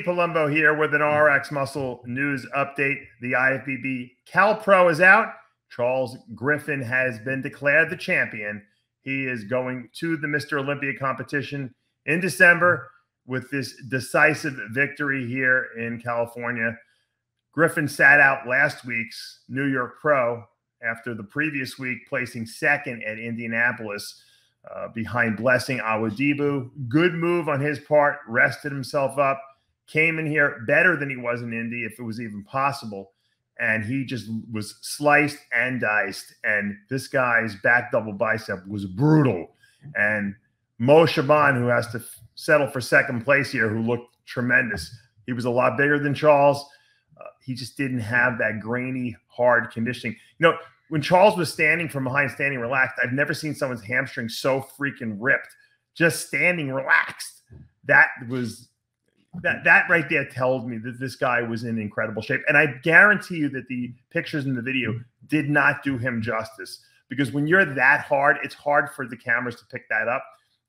Palumbo here with an RX Muscle News update. The IFBB Cal Pro is out. Charles Griffen has been declared the champion. He is going to the Mr. Olympia competition in December with this decisive victory here in California. Griffen sat out last week's New York Pro after the previous week placing second at Indianapolis behind Blessing Awodibu. Good move on his part, rested himself up, came in here better than he was in Indy, if it was even possible. And he just was sliced and diced. And this guy's back double bicep was brutal. And Shabaan, who has to settle for second place here, who looked tremendous. He was a lot bigger than Charles. He just didn't have that grainy, hard conditioning. You know, when Charles was standing from behind, standing relaxed, I've never seen someone's hamstring so freaking ripped, just standing relaxed. That right there tells me that this guy was in incredible shape. And I guarantee you that the pictures in the video did not do him justice, because when you're that hard, it's hard for the cameras to pick that up.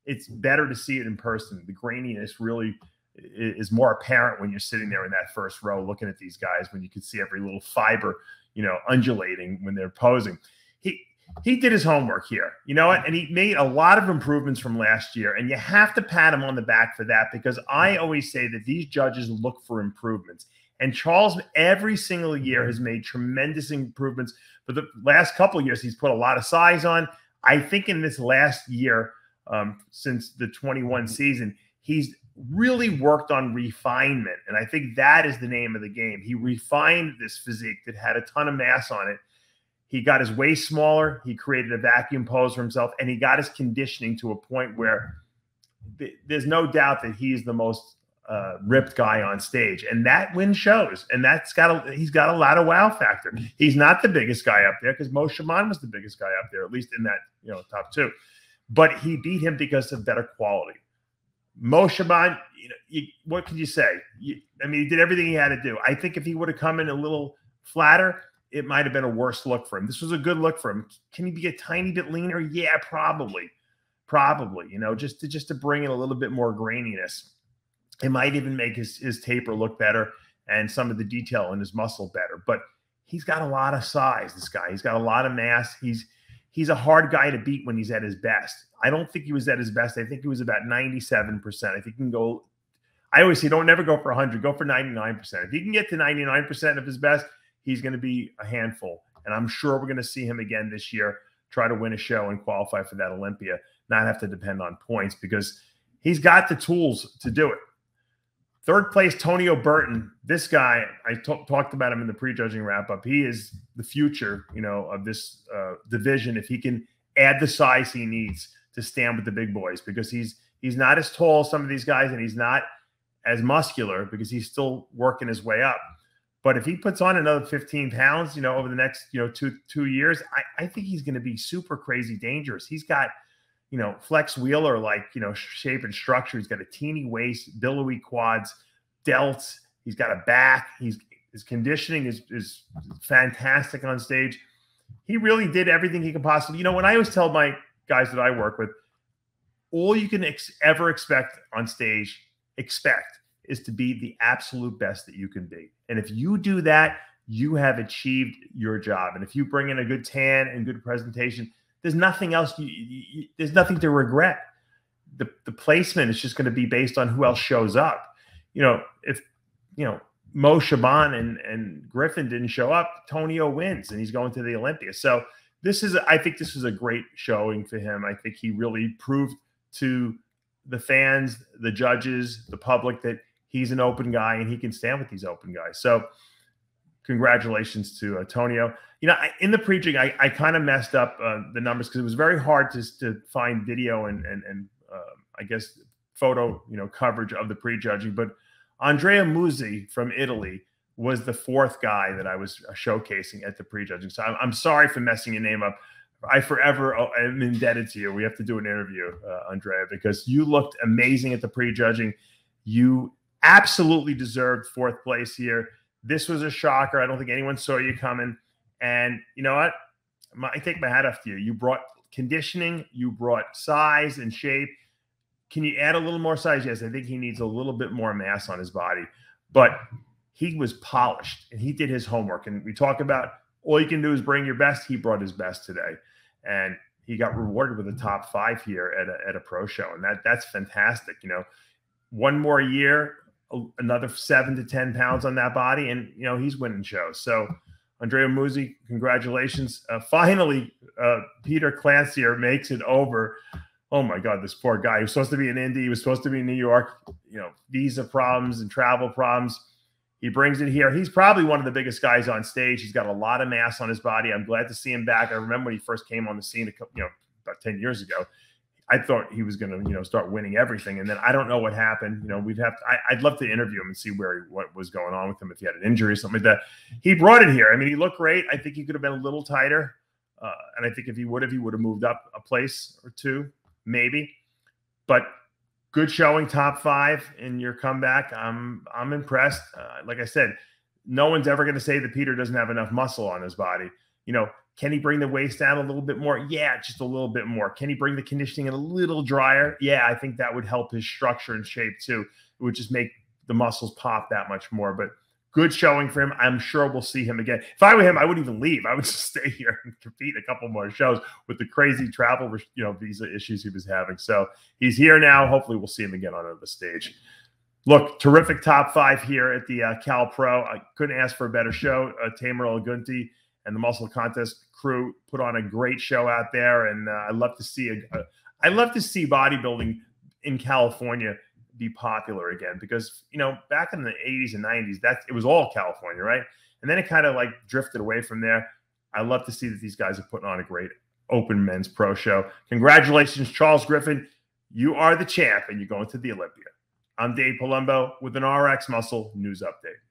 It's better to see it in person. The graininess really is more apparent when you're sitting there in that first row looking at these guys, when you can see every little fiber, you know, undulating when they're posing. He did his homework here, you know what? And he made a lot of improvements from last year, and you have to pat him on the back for that, because I always say that these judges look for improvements. And Charles, every single year, has made tremendous improvements. For the last couple of years, he's put a lot of size on. I think in this last year, since the 21 season, he's really worked on refinement. And I think that is the name of the game. He refined this physique that had a ton of mass on it. He got his waist smaller. He created a vacuum pose for himself, and he got his conditioning to a point where there's no doubt that he's the most ripped guy on stage, and that win shows. And he's got a lot of wow factor. He's not the biggest guy up there, because Shabaan was the biggest guy up there, at least in that, you know, top two. But he beat him because of better quality. Shabaan, you know, what can you say? I mean, he did everything he had to do. I think if he would have come in a little flatter, it might have been a worse look for him. This was a good look for him. Can he be a tiny bit leaner? Yeah, probably. You know, just to bring in a little bit more graininess. It might even make his taper look better and some of the detail in his muscle better. But he's got a lot of size, this guy. He's got a lot of mass. He's a hard guy to beat when he's at his best. I don't think he was at his best. I think he was about 97%. I think he can go – I always say don't never go for 100. Go for 99%. If he can get to 99% of his best, he's going to be a handful. And I'm sure we're going to see him again this year, try to win a show and qualify for that Olympia, not have to depend on points, because he's got the tools to do it. Third place, Tonio Burton. This guy, I talked about him in the prejudging wrap-up. He is the future, you know, of this division, if he can add the size he needs to stand with the big boys, because he's not as tall as some of these guys, and he's not as muscular because he's still working his way up. But if he puts on another 15 pounds, you know, over the next, you know, two years, I think he's going to be super crazy dangerous. He's got, you know, Flex Wheeler, like, you know, shape and structure. He's got a teeny waist, billowy quads, delts. He's got a back. His conditioning is fantastic on stage. He really did everything he could possibly. You know, when I always tell my guys that I work with, all you can ever expect on stage, is to be the absolute best that you can be. And if you do that, you have achieved your job. And if you bring in a good tan and good presentation, there's nothing else. There's nothing to regret. The placement is just going to be based on who else shows up. You know, if, you know, Shabaan and Griffen didn't show up, Tonio wins and he's going to the Olympia. So I think this is a great showing for him. I think he really proved to the fans, the judges, the public, that he's an open guy and he can stand with these open guys. So congratulations to Tonio. You know, in the preaching, I kind of messed up the numbers, because it was very hard to find video and I guess photo, you know, coverage of the prejudging. But Andrea Muzi from Italy was the fourth guy that I was showcasing at the prejudging. So I'm sorry for messing your name up. I forever am indebted to you. We have to do an interview, Andrea, because you looked amazing at the prejudging. You absolutely deserved fourth place here. This was a shocker. I don't think anyone saw you coming. And you know what? I take my hat off to you. You brought conditioning. You brought size and shape. Can you add a little more size? Yes, I think he needs a little bit more mass on his body. but he was polished and he did his homework. And we talk about all you can do is bring your best. He brought his best today, and he got rewarded with a top 5 here at a pro show. And that's fantastic. You know, one more year, another 7 to 10 pounds on that body, and, you know, he's winning shows. So Andrea Muzi, congratulations. Finally, Petar Klancir makes it over. Oh my God, this poor guy. He was supposed to be in Indy. He was supposed to be in New York, you know, visa problems and travel problems. He brings it here. He's probably one of the biggest guys on stage. He's got a lot of mass on his body. I'm glad to see him back. I remember when he first came on the scene, about 10 years ago. I thought he was going to, you know, start winning everything. And then I don't know what happened. You know, I'd love to interview him and see what was going on with him, if he had an injury or something like that. He brought it here. I mean, he looked great. I think he could have been a little tighter. And I think if he would have moved up a place or two, maybe. But good showing, top 5 in your comeback. I'm impressed. Like I said, no one's ever going to say that Petar doesn't have enough muscle on his body. You know, can he bring the waist down a little bit more? Yeah, just a little bit more. Can he bring the conditioning in a little drier? Yeah, I think that would help his structure and shape too. It would just make the muscles pop that much more. But good showing for him. I'm sure we'll see him again. If I were him, I wouldn't even leave. I would just stay here and compete a couple more shows with the crazy travel, visa issues he was having. So he's here now. Hopefully we'll see him again on the stage. Look, terrific top 5 here at the Cal Pro. I couldn't ask for a better show. Tamer Olagunti and the Muscle Contest crew put on a great show out there, and I love to see bodybuilding in California be popular again, because, you know, back in the 80s and 90s, it was all California, right? And then it kind of like drifted away from there. I love to see that these guys are putting on a great open men's pro show. Congratulations, Charles Griffen. You are the champ, and you're going to the Olympia. I'm Dave Palumbo with an RX Muscle News Update.